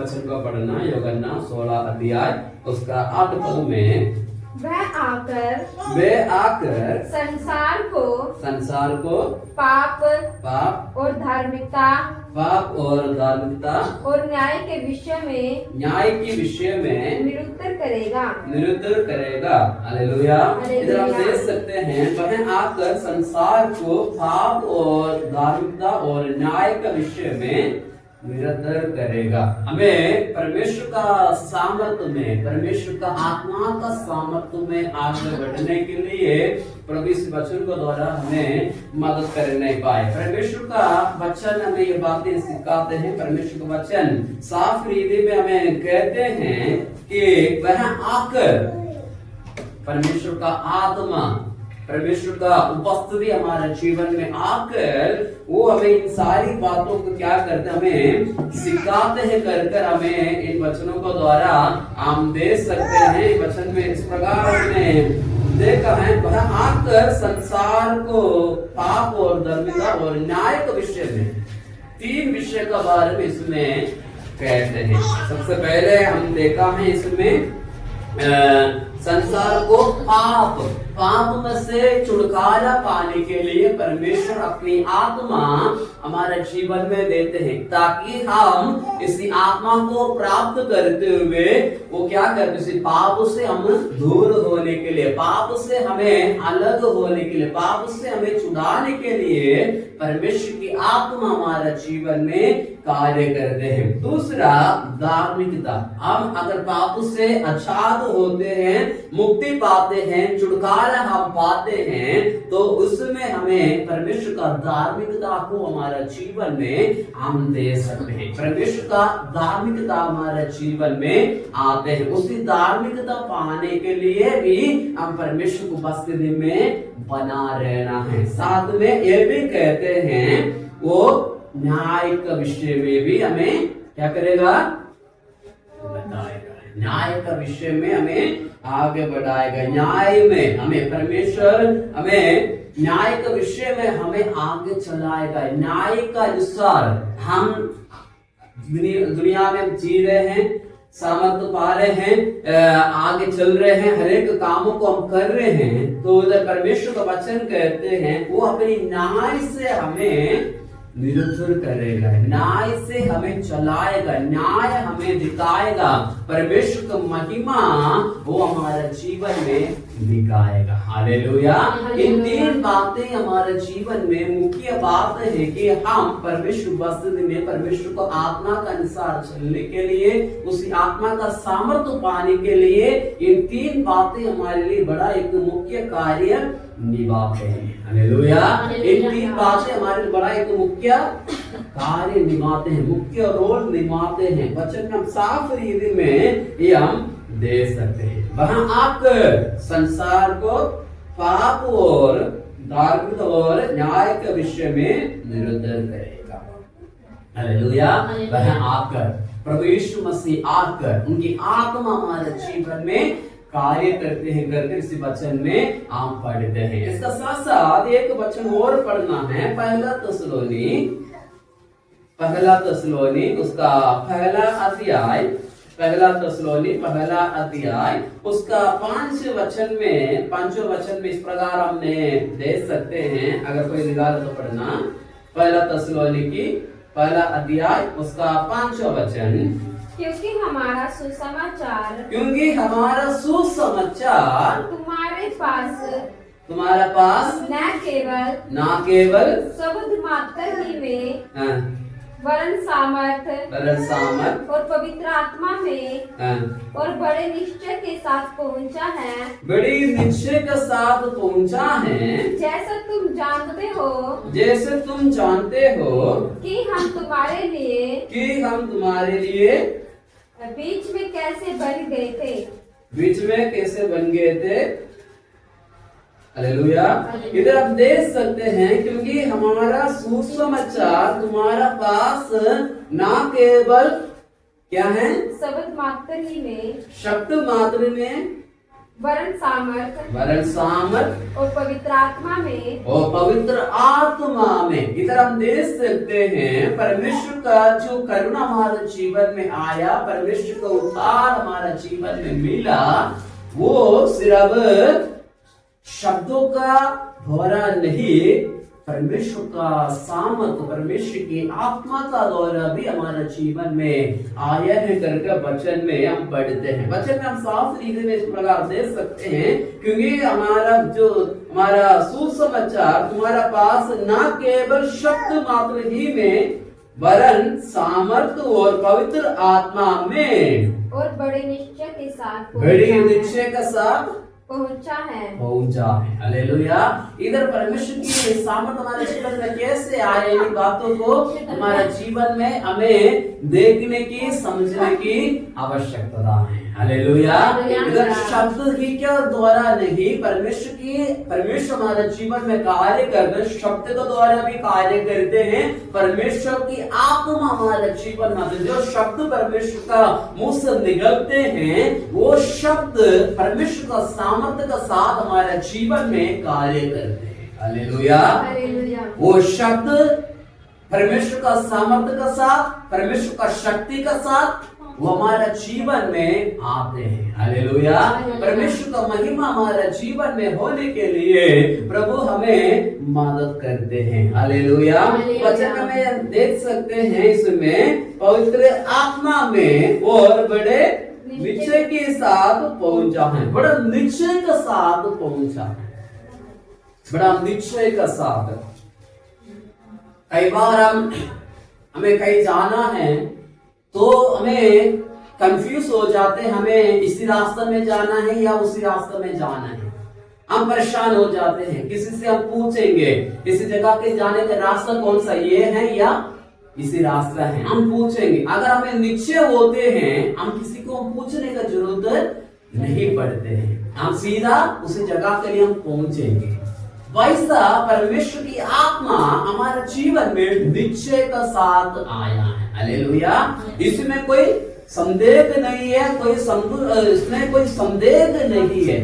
वचन को पढ़ना। यूहन्ना 16 अध्याय उसका 8 पद में, वह आकर संसार को पाप और धार्मिकता और न्याय के विषय में निरुत्तर करेगा। हालेलुया। इधर आप देख सकते हैं, वह आकर संसार को पाप और धार्मिकता और न्याय का विषय में निरंतर करेगा। हमें परमेश्वर का सामर्थ्य में, परमेश्वर का आत्मा का सामर्थ्य में आगे बढ़ने के लिए प्रभु इस वचन को द्वारा हमें मदद कर नहीं पाए। परमेश्वर का वचन हमें ये बातें सिखाते हैं। परमेश्वर का वचन साफ रीति में हमें कहते हैं कि वह आकर, परमेश्वर का आत्मा, परमेश्वर का उपस्थिति हमारे जीवन में आकर वो हमें इन सारी बातों को क्या करते हैं, हमें सिखाते हैं, कर हमें इन वचनों को द्वारा हम देख सकते हैं। वचन में इस प्रकार हमने देखा है, वह आकर संसार को पाप और धार्मिकता और न्याय के विषय में 3 विषय का बारे में इसमें कहते हैं। सबसे पहले हम देखा है इसमें संसार को पाप में से छुटकारा पाने के लिए परमेश्वर अपनी आत्मा हमारे जीवन में देते हैं, ताकि हम इसी आत्मा को प्राप्त करते हुए वो क्या करते, इसी पाप से हम दूर होने के लिए, पाप से हमें अलग होने के लिए, पाप से हमें छुड़ाने के लिए परमेश्वर की आत्मा हमारे जीवन में कार्य करते हैं। दूसरा, धार्मिकता। हम अगर पाप से आजाद होते हैं, मुक्ति पाते हैं, छुटकारा हम पाते हैं, तो उसमें हमें परमेश्वर का धार्मिकता को हमारे जीवन में हम दे सकते हैं। परमेश्वर का धार्मिकता हमारे जीवन में आते हैं। उसी धार्मिकता पाने के लिए भी हम परमेश्वर को उपस्थिति में बना रहना है। साथ में ये भी कहते हैं, वो न्याय का विषय में भी हमें क्या करेगा, बताएगा। न्याय का विषय में हमें आगे बढ़ाएगा। न्याय में हमें परमेश्वर हमें न्याय के विषय में हमें आगे चलाएगा। न्याय का अनुसार हम दुनिया में जी रहे हैं, सामर्थ्य पा रहे हैं, आगे चल रहे हैं, हर एक कामों को हम कर रहे हैं, तो उधर परमेश्वर का वचन कहते हैं वो अपनी न्याय से हमें निरंतर करेगा, न्याय से हमें चलाएगा, न्याय हमें दिखाएगा, परमेश्वर का महिमा वो हमारे जीवन में दिखाएगा। हालेलुया। इन 3 बातें हमारे जीवन में मुख्य बात है कि हम परमेश्वर उपस्थिति में परमेश्वर को आत्मा का अनुसार चलने के लिए, उसी आत्मा का सामर्थ्य पाने के लिए इन 3 बातें हमारे लिए बड़ा एक मुख्य कार्य निभाते हैं। हालेलुया। इन 3 बातें हमारे लिए बड़ा एक मुख्य कार्य निभाते हैं, मुख्य रोल निभाते हैं। वचन में हम साफ रीति में ये हम दे सकते हैं। वहां आकर संसार को पाप और धार्मिकता और न्याय के विषय में निरंतर करेगा। हालेलुया। वह आकर प्रभु यीशु मसीह आकर उनकी आत्मा हमारे जीवन में कार्य करते हैं, करके इसी वचन में हम पढ़ते हैं। इसका साथ साथ एक वचन और पढ़ना है, पहला तसलोनी उसका पहला अध्याय उसका 5वें वचन में इस प्रकार हमने देख सकते हैं। अगर कोई निकाले तो पढ़ना, पहला तसलोनी की पहला अध्याय उसका 5वां वचन। क्योंकि हमारा सुसमाचार तुम्हारे पास न केवल शब्द मात्र ही में वरन सामर्थ और पवित्र आत्मा में और बड़े निश्चय के साथ पहुंचा है, जैसे तुम जानते हो कि हम तुम्हारे लिए बीच में कैसे बन गए थे। हालेलुया। इधर आप देख सकते हैं, क्योंकि हमारा सुसमाचार तुम्हारा पास ना केवल क्या है, शब्द मात्र में वरन सामर्थ और पवित्र आत्मा में इधर हम देख सकते हैं परमेश्वर का जो करुणा हमारे जीवन में आया, परमेश्वर का उद्धार हमारा जीवन में मिला, वो सिर्फ शब्दों का द्वारा नहीं, परमेश्वर का सामर्थ, परमेश्वर की आत्मा का द्वारा भी हमारा जीवन में आया है करके वचन में हम पढ़ते हैं। वचन में हम साफ तरीके में इस प्रकार देख सकते हैं, क्योंकि हमारा सुसमाचार तुम्हारा पास ना केवल शब्द मात्र ही में वरन सामर्थ और पवित्र आत्मा में और बड़े निश्चय के साथ पहुंचा है। हालेलुया। इधर परमेश्वर की सामर्थ हमारे जीवन में कैसे आए, इन बातों को हमारे जीवन में हमें देखने की, समझने की आवश्यकता है। हालेलुया। इधर शब्द ही क्या द्वारा नहीं, परमेश्वर हमारे जीवन में कार्य करते, शब्द के द्वारा भी कार्य करते हैं। परमेश्वर की आत्मा हमारे जीवन में, जो शब्द परमेश्वर का मुंह से निकलते हैं, वो शब्द परमेश्वर का सामर्थ्य के साथ हमारे जीवन में कार्य करते हैं। हालेलुया। वो शब्द परमेश्वर का सामर्थ्य के साथ, परमेश्वर का शक्ति के साथ वो हमारा जीवन में आते हैं। हालेलुया। परमेश्वर का महिमा हमारा जीवन में होने के लिए प्रभु हमें मदद करते हैं। हालेलुया। वचन में हम देख सकते हैं, इसमें पवित्र आत्मा में और बड़े निश्चय के साथ पहुंचा है। बड़ा निश्चय के साथ पहुंचा है, बड़ा निश्चय के साथ। कई बार हमें कहीं जाना है तो हमें कंफ्यूज हो जाते हैं, हमें इसी रास्ते में जाना है या उसी रास्ते में जाना है। हम परेशान हो जाते हैं, किसी से हम पूछेंगे इसी जगह के जाने का रास्ता कौन सा, ये है या इसी रास्ता है, हम पूछेंगे। अगर हमें निश्चय होते हैं, हम किसी को पूछने का जरूरत नहीं पड़ते हैं, हम सीधा उसी जगह के लिए हम पहुंचेंगे। वैसा परमेश्वर की आत्मा हमारे जीवन में निश्चय का साथ आया है। हालेलुया। इसमें कोई संदेह नहीं है, इसमें कोई संदेह नहीं है,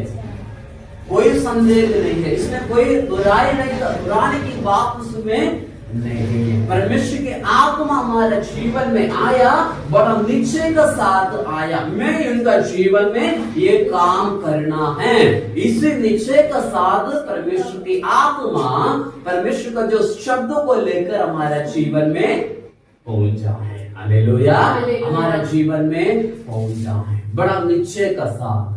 कोई संदेह नहीं है, इसमें कोई दोहराने की बात उसमें नहीं है। परमेश्वर की आत्मा हमारे जीवन में आया, बड़ा निश्चय के साथ आया, मैं इनका जीवन में ये काम करना है। इसी निश्चय के साथ परमेश्वर की आत्मा, परमेश्वर का जो शब्दों को लेकर हमारा जीवन में पहुंचा है। हालेलुया। हमारा जीवन में पहुंचा है, बड़ा निश्चय का साथ,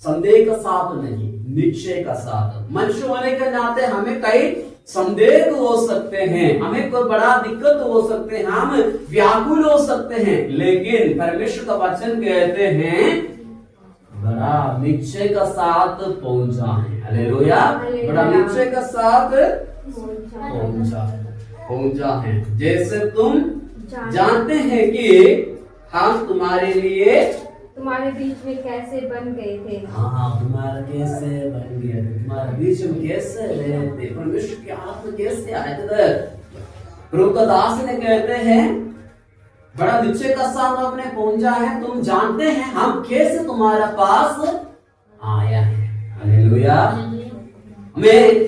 संदेह का साथ नहीं, निश्चय का साथ। मनुष्य होने के नाते हमें कई संदेह हो सकते हैं, हमें कोई बड़ा दिक्कत हो सकते हैं, हम व्याकुल हो सकते हैं, लेकिन परमेश्वर का वचन कहते हैं बड़ा निश्चय का साथ पहुंचा है। हालेलुया। बड़ा निश्चय का साथ पहुंचा है। जैसे तुम जानते हैं कि हम तुम्हारे बीच में कैसे बन गए थे। हाँ, तुम्हारा कैसे बन गया, तुम्हारे बीच में कैसे रहे थे, परमेश्वर की आत्मा कैसे आए थे। प्रभु का दास ने कहते हैं बड़ा निश्चय का साथ अपने पहुंचा है, तुम जानते हैं हम कैसे तुम्हारा पास आया है। हालेलुया। हमें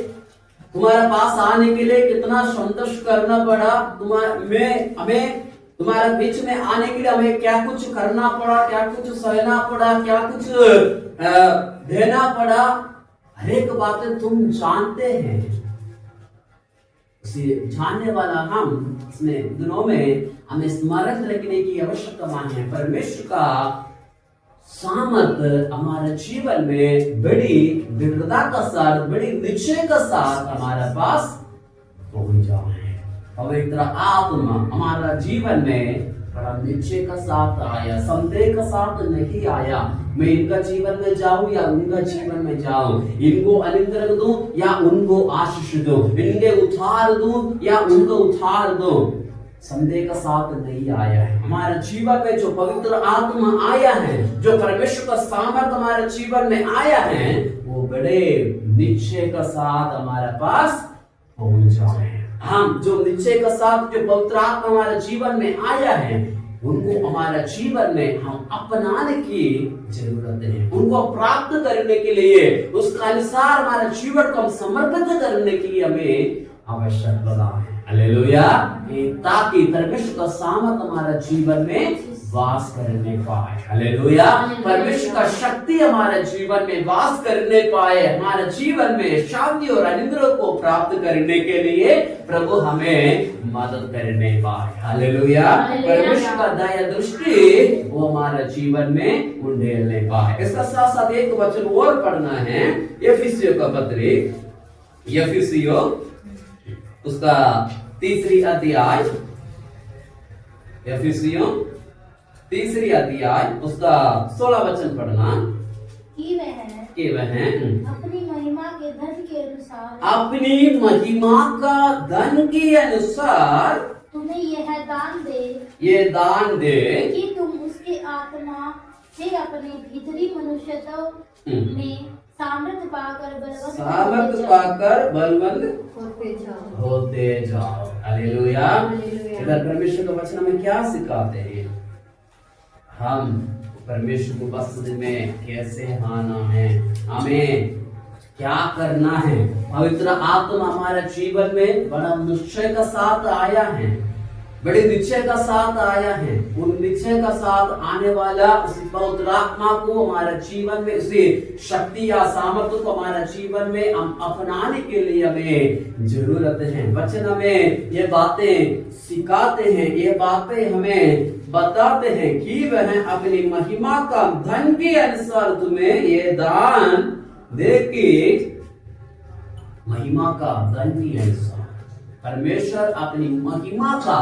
तुम्हारे पास आने के लिए कितना संघर्ष करना पड़ा, हमें तुम्हारे बीच में आने के लिए हमें क्या कुछ करना पड़ा, क्या कुछ सहना पड़ा, क्या कुछ देना पड़ा, हर एक बातें तुम जानते हैं। उसे जानने वाला हम इसमें दिनों में हमें स्मरण रखने की आवश्यकता है। परमेश्वर का सामर्थ हमारे जीवन में बड़ी दृढ़ता का साथ, बड़ी निश्चय का साथ हमारे पास पहुंचा है। पवित्र आत्मा हमारा जीवन में बड़ा निश्चय का साथ आया, संदेह का साथ नहीं आया। मैं इनका जीवन में जाऊं या उनका जीवन में जाऊं, इनको अनुग्रह दूं या उनको आशीष दूं, इनके उद्धार दूं या उनको उद्धार दूं, संदेह का साथ नहीं आया है। हमारे जीवन में जो पवित्र आत्मा आया है, जो परमेश्वर का सामर्थ हमारे जीवन में आया है, वो बड़े निश्चय का साथ हमारे पास पहुंचा है। हम जो निश्चय का साथ जो पवित्र आत्मा हमारे जीवन में आया है, उनको हमारा जीवन में हम अपनाने की जरूरत है। उनको प्राप्त करने के लिए उसका अनुसार हमारा जीवन को हम समर्पित करने के लिए हमें आवश्यकता है। हालेलुया। ताकि परमेश्वर का सामर्थ हमारा जीवन में वास करने पाए। हालेलुया। परमेश्वर का शक्ति हमारे जीवन में वास करने पाए, हमारे जीवन में शांति और आनंद को प्राप्त करने के लिए प्रभु हमें मदद करने पाए। हालेलुया। परमेश्वर का दया दृष्टि वो हमारे जीवन में उंडेलने पाए। इसका साथ साथ एक वचन और पढ़ना है, एफिसियों का पत्री, एफिसियों उसका 3 अध्याय, एफिसियों 3 अध्याय उसका 16 वचन पढ़ना कि वह अपनी महिमा के धन के अनुसार, अपनी महिमा का धन के अनुसार तुम्हें ये दान दे कि तुम उसके आत्मा से अपने भीतरी मनुष्यत्व में सामर्थ पाकर बलवंत होते जाओ। हालेलुया। इधर परमेश्वर का वचन हमें क्या सिखाते हैं? हम परमेश्वर को उपस्थिति में कैसे आना है, हमें क्या करना है। पवित्र आत्मा हमारे जीवन में बड़ा निश्चय का साथ आया है, बड़े निश्चय का साथ आया है। उन निश्चय का साथ आने वाला उस पवित्र आत्मा को हमारे जीवन में, उसी शक्ति या सामर्थ्य को हमारे जीवन में हम अपनाने के लिए हमें जरूरत है। वचन हमें ये बातें सिखाते हैं, ये बातें हमें बताते हैं कि वह अपनी महिमा का धन के अनुसार तुम्हें ये दान दे के, महिमा का धन के अनुसार परमेश्वर अपनी महिमा का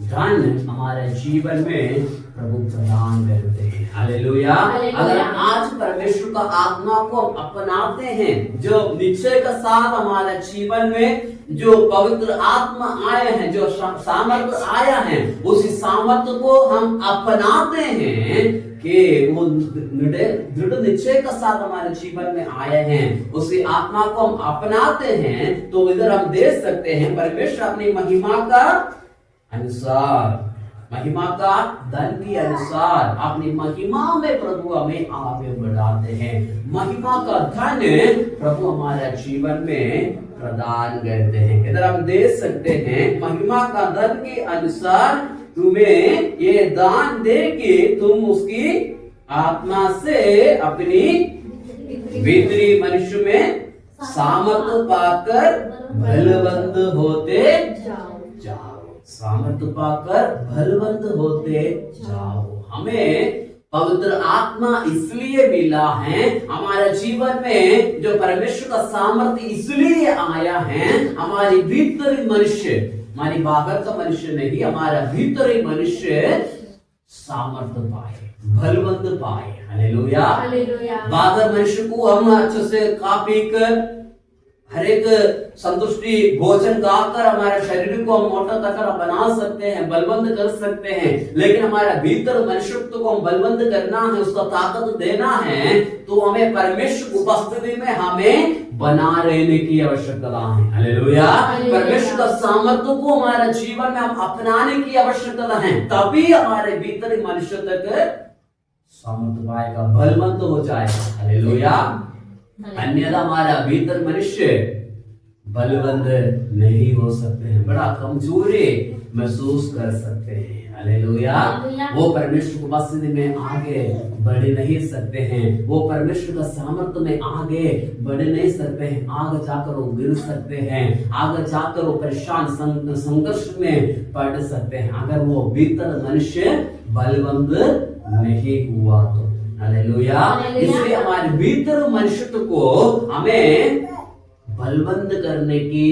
धन हमारे जीवन में प्रभु प्रदान करते हैं। हालेलुया। अगर आज परमेश्वर का आत्मा को हम अपनाते हैं, जो निश्चय के साथ हमारे जीवन में जो पवित्र आत्मा आए हैं, जो सामर्थ्य आया है, उसी सामर्थ्य को हम अपनाते हैं कि वो दृढ़ निश्चय का साथ हमारे जीवन में आए हैं, उसी आत्मा को हम अपनाते हैं, तो इधर हम देख सकते हैं परमेश्वर अपनी महिमा का अनुसार, महिमा का धन के अनुसार अपनी महिमा में प्रभु हमें आगे बढ़ाते हैं। महिमा का धन प्रभु हमारे जीवन में प्रदान करते हैं। इधर हम देख सकते हैं, महिमा का धन के अनुसार तुम्हें ये दान दे कि तुम उसकी आत्मा से अपनी भीतरी मनुष्य में सामर्थ्य पाकर बलवंत होते जाओ। सामर्थ्य पाकर बलवंत होते जाओ। हमें पवित्र आत्मा इसलिए मिला है, हमारे जीवन में जो परमेश्वर का सामर्थ्य इसलिए आया है, हमारी भीतरी मनुष्य, हमारी बाहर का मनुष्य नहीं, हमारा भीतरी मनुष्य सामर्थ्य पाए, बलवंत पाए। हालेलुया। बाहर मनुष्य को हम अच्छे से खा पी कर हर एक संतुष्टि भोजन खाकर हमारे शरीर को हम मोटा तगड़ा बना सकते हैं, बलवंत कर सकते हैं, लेकिन हमारा भीतर मनुष्यत्व को हम बलवंत करना है, उसका ताकत देना है, तो हमें परमेश्वर उपस्थिति में हमें बना रहने की आवश्यकता है। हालेलुया। परमेश्वर का सामर्थ्य को हमारे जीवन में हम अपनाने की आवश्यकता है, तभी हमारे भीतर मनुष्य तक सामर्थ्य पाएगा, बलवंत हो जाएगा। हालेलुया। अन्यथा हमारा भीतर मनुष्य बलवंत नहीं हो सकते हैं, बड़ा कमजोरी महसूस कर सकते हैं। हालेलुया। वो परमेश्वर की उपस्थिति में आगे बढ़ नहीं सकते हैं, वो परमेश्वर का सामर्थ्य में आगे बढ़ नहीं सकते हैं, आगे जाकर वो गिर सकते हैं, आगे जाकर वो परेशान संघर्ष में पड़ सकते हैं, अगर वो भीतर मनुष्य बलवंत नहीं हुआ तो। हालेलुया। इसलिए हमारे भीतर मनुष्य को हमें बलवंत करने की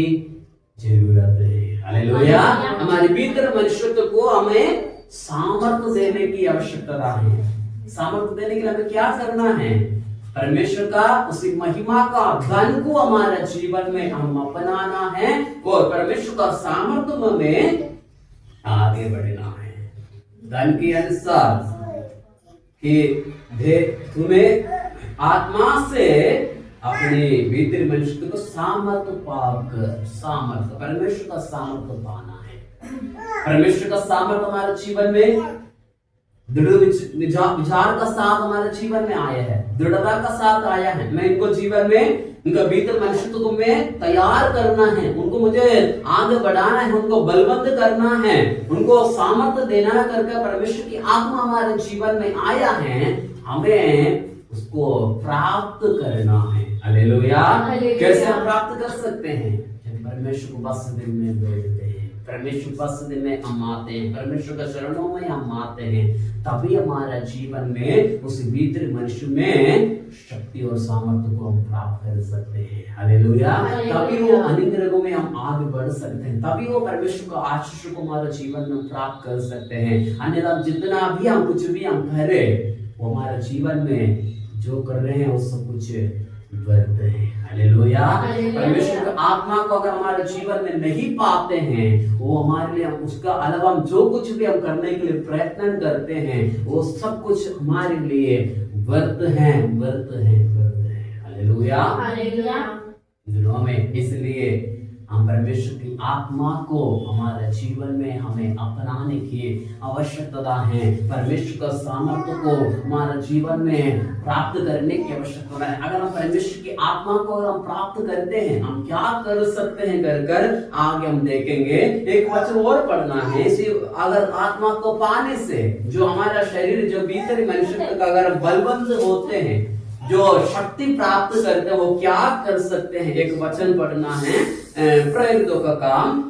जरूरत है। हालेलुया। हमारे भीतर मनुष्य को हमें सामर्थ्य देने की आवश्यकता है। सामर्थ्य देने के लिए हमें क्या करना है? परमेश्वर का उसी महिमा का धन को हमारे जीवन में हम अपनाना है और परमेश्वर का सामर्थ्य में आगे बढ़ना है। धन के अनुसार कि तुम्हें आत्मा से अपने भीतर मनुष्य को सामर्थ्य पाकर, सामर्थ्य परमेश्वर का सामर्थ्य पाना है। परमेश्वर का सामर्थ्य हमारे जीवन में दृढ़ विचार का साथ हमारे जीवन में आया है, दृढ़ता का साथ आया है। मैं इनको जीवन में, उनका भीतर मनुष्यत्व को मैं तैयार करना है, उनको मुझे आगे बढ़ाना है, उनको बलवंत करना है, उनको सामर्थ्य देना है करके परमेश्वर की आत्मा हमारे जीवन में आया है। हमें उसको प्राप्त करना है। हालेलुया। कैसे हम प्राप्त कर सकते हैं? जब परमेश्वर को बस दिन में बैठते हैं, परमेश्वर बस दिन में हम आते हैं, परमेश्वर के चरणों में हम आते हैं, तभी हमारा जीवन में उस भीतर मनुष्य में शक्ति और सामर्थ्य को हम प्राप्त कर सकते हैं। हालेलुया। तभी वो अनुग्रहों में हम आगे बढ़ सकते हैं, तभी वो परमेश्वर का आशीष को हमारे जीवन में प्राप्त कर सकते हैं। अन्यथा जितना भी हम कुछ भी हम करें, वो हमारे जीवन में जो कर रहे हैं वो सब कुछ व्यर्थ है। हालेलुया। परमेश्वर की आत्मा को अगर हमारे जीवन में नहीं पाते हैं, वो हमारे लिए, उसका अलावा हम जो कुछ भी हम करने के लिए प्रयत्न करते हैं, वो सब कुछ हमारे लिए व्यर्थ है, व्यर्थ है, व्यर्थ है। हालेलुया। दिनों में इसलिए हम परमेश्वर की आत्मा को हमारे जीवन में हमें अपनाने की आवश्यकता है। परमेश्वर का सामर्थ्य को हमारे जीवन में प्राप्त करने की आवश्यकता है। अगर हम परमेश्वर की आत्मा को अगर हम प्राप्त करते हैं, हम क्या कर सकते हैं कर आगे हम देखेंगे। एक वचन और पढ़ना है। इसी अगर आत्मा को पाने से जो हमारा शरीर, जो भीतरी मनुष्य का अगर बलवंत होते हैं, जो शक्ति प्राप्त करते हैं, वो क्या कर सकते हैं। एक वचन पढ़ना है, प्रेरितों का काम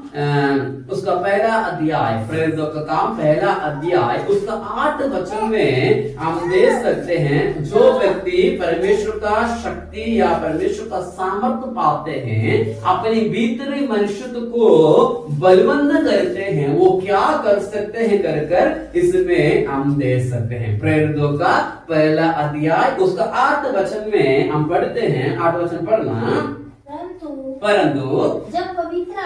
उसका पहला अध्याय, प्रेरितों का काम पहला अध्याय उसका 8 वचन में हम देख सकते हैं। जो व्यक्ति परमेश्वर का शक्ति या परमेश्वर का सामर्थ्य पाते हैं, अपनी भीतरी मनुष्यत्व को बलवंत करते हैं, वो क्या कर सकते हैं कर इसमें हम देख सकते हैं। प्रेरितों का पहला अध्याय उसका 8 वचन में हम पढ़ते हैं। 8 वचन पढ़ना। परंतु जब पवित्र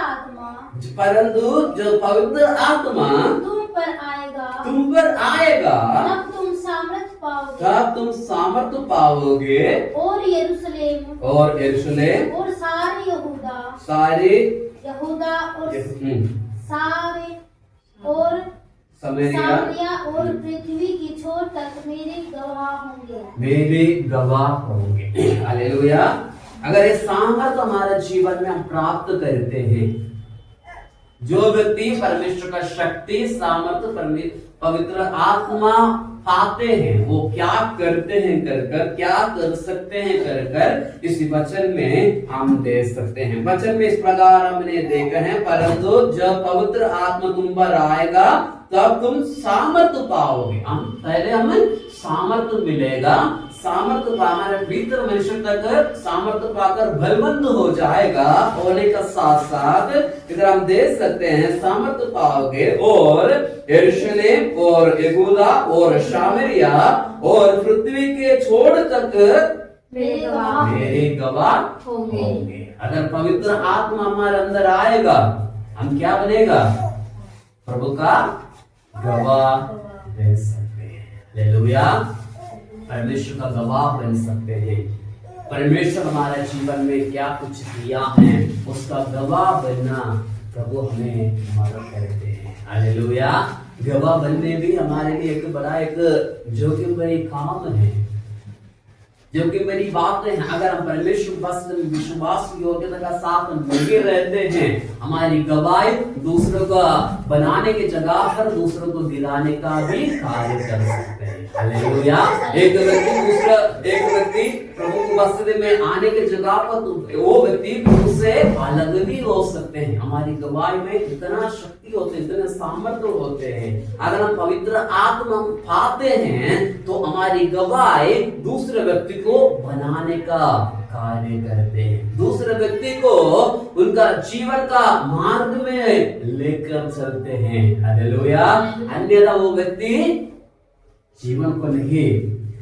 आत्मा तुम पर आएगा, तब तुम सामर्थ्य पाओगे, और यरूशलेम और सारे यहूदा और सामरिया और पृथ्वी की छोर तक मेरे गवाह होंगे। हालेलुया। अगर ये सामर्थ्य हमारे जीवन में हम प्राप्त करते हैं, जो व्यक्ति परमेश्वर का शक्ति, सामर्थ्य, पवित्र आत्मा पाते हैं, वो क्या करते हैं कर क्या कर सकते हैं कर इस वचन में हम देख सकते हैं। वचन में इस प्रकार हमने देखा है, परंतु जब पवित्र आत्मा तुम पर आएगा, तब तुम सामर्थ्य पाओगे। पहले हमें सामर्थ्य मिलेगा, सामर्थ्य हमारे भीतर मनुष्य तक सामर्थ्य पाकर बलवंत हो जाएगा। होने का साथ साथ इधर हम देख सकते हैं, सामर्थ्य पाओगे और यरूशलेम और यहूदा और सामरिया और पृथ्वी के छोर तक मेरे गवाह होंगे। अगर पवित्र आत्मा हमारे अंदर आएगा, हम क्या बनेगा? प्रभु का गवाह बन सकते हैं। हालेलुया। परमेश्वर का गवाह बन सकते हैं। परमेश्वर हमारे जीवन में क्या कुछ किया है, उसका गवाह बनना प्रभु हमें मदद करते हैं। हालेलुया। गवाह बनने भी हमारे लिए एक बड़ा एक जोखिम भरी काम है, जोखिम भरी बात है। अगर हम परमेश्वर बस विश्वास योग्यता का साथ लगे रहते हैं, हमारी गवाही दूसरों को बनाने की जगह पर दूसरों को गिराने का भी कार्य कर सकते हैं। हालेलुया। एक व्यक्ति प्रभु की उपस्थिति में आने की जगह पर वो व्यक्ति उससे अलग भी हो सकते हैं। हमारी गवाही में इतना शक्ति होते, इतने सामर्थ्य होते हैं। अगर हम पवित्र आत्मा पाते हैं, तो हमारी गवाही दूसरे व्यक्ति को बनाने का कार्य करते हैं, दूसरे व्यक्ति को उनका जीवन का मार्ग में लेकर चलते हैं। हालेलुया। अन्यथा वो व्यक्ति जीवन को नहीं,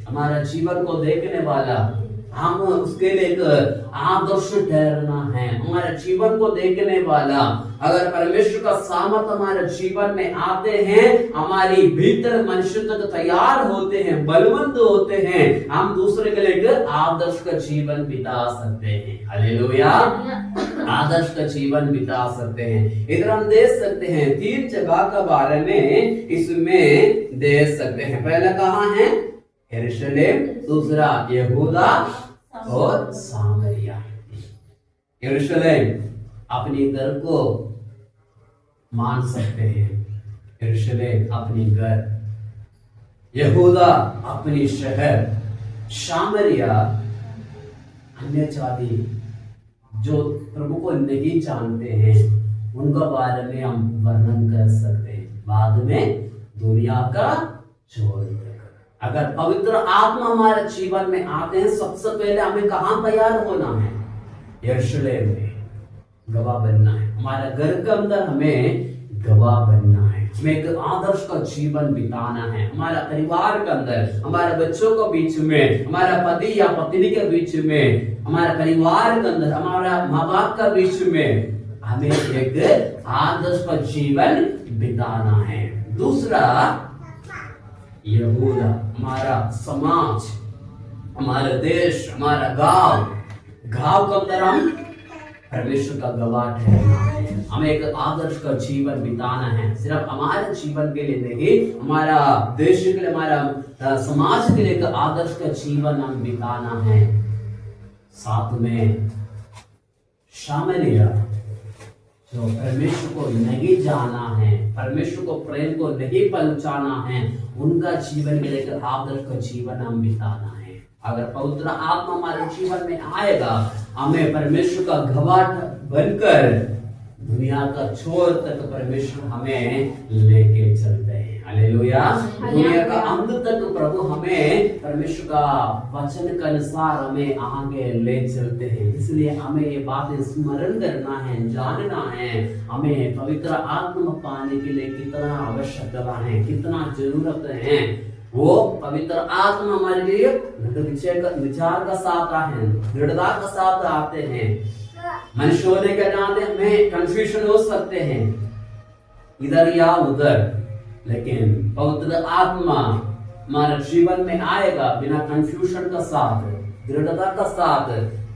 हमारा जीवन को देखने वाला हम उसके लिए एक आदर्श ठहरना है, हमारे जीवन को देखने वाला। अगर परमेश्वर का सामर्थ हमारे जीवन में आते हैं, हमारी भीतर मनुष्य तक तैयार होते हैं, बलवंत होते हैं, हम दूसरे के लिए एक आदर्श का जीवन बिता सकते हैं। हालेलुया, आदर्श का जीवन बिता सकते हैं। इधर हम देख सकते हैं 3 जगह के बारे में इसमें देख सकते हैं। पहला कहाँ है? यरूशलेम, दूसरा यहूदा और सामरिया। यरूशलेम अपनी घर को मान सकते हैं, यरूशलेम अपनी घर, यहूदा अपनी शहर, सामरिया अन्य जाति जो प्रभु को नहीं जानते हैं उनका बारे में हम वर्णन कर सकते हैं। बाद में दुनिया का छोड़कर अगर पवित्र आत्मा हमारे जीवन में आते हैं, सबसे पहले हमें कहाँ तैयार होना है? यरूशलेम में गवाह बनना है। हमारे घर के अंदर हमें गवाह बनना है, हमें एक आदर्श का जीवन बिताना है। हमारा परिवार के अंदर, हमारे बच्चों के बीच में, हमारा पति या पत्नी के बीच में, हमारे परिवार के अंदर, हमारा माँ बाप के बीच में हमें एक आदर्श का जीवन बिताना है। दूसरा यहूदा, हमारा समाज, हमारा देश, हमारा गांव के अंदर हम परमेश्वर का गवाह ठहरना है। हमें एक आदर्श का जीवन बिताना है। सिर्फ हमारे जीवन के लिए नहीं, हमारा देश के लिए, हमारा समाज के लिए एक आदर्श का जीवन हम बिताना है। साथ में सामरिया जो परमेश्वर को नहीं जाना है, परमेश्वर को प्रेम को नहीं पहुंचाना है, उनका जीवन के लिए आदर्श का जीवन हम बिताना है। अगर पवित्र आत्मा हमारे जीवन में आएगा, हमें परमेश्वर का गवाह बनकर दुनिया का छोर तक परमेश्वर हमें लेके चलते हैं। हालेलुया, दुनिया का अंत तक प्रभु हमें परमेश्वर का वचन के अनुसार हमें आगे ले चलते हैं। इसलिए हमें ये बातें स्मरण करना है, जानना है, हमें पवित्र आत्मा पाने के लिए कितना आवश्यकता है, कितना जरूरत है। वो पवित्र आत्मा हमारे लिए विचार का साथ है, दृढ़ता का साथ आते हैं। मनुष्य होने के नाते हमें कंफ्यूजन हो सकते हैं इधर या उधर, लेकिन पवित्र आत्मा हमारे जीवन में आएगा बिना कंफ्यूजन का साथ, दृढ़ता का साथ,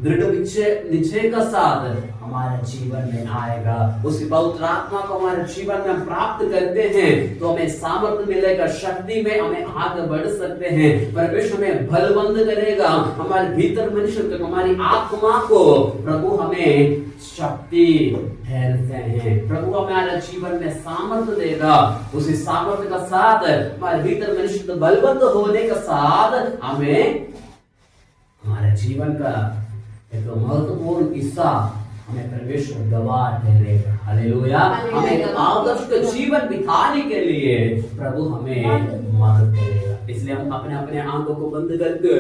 दृढ़ निश्चय का साथ हमारे जीवन में आएगा। उस पवित्र आत्मा को हमारे जीवन में प्राप्त करते हैं तो हमें सामर्थ्य मिलेगा, शक्ति में हमें आगे बढ़ सकते हैं। परमेश्वर हमें बलवंत करेगा, हमारे भीतर मनुष्य तक हमारी आत्मा को प्रभु हमें शक्ति ठहरते हैं। प्रभु हमारे जीवन में सामर्थ्य देगा। उसी सामर्थ्य का साथ हमारे भीतर मनुष्य बलवंत होने का साथ हमें हमारे जीवन का एक महत्वपूर्ण हिस्सा हमें परमेश्वर गवाह ठहरेगा। हालेलुया, हमें एक आदर्श का जीवन बिताने के लिए प्रभु हमें मदद करेगा। इसलिए हम अपने अपने आंखों को बंद करके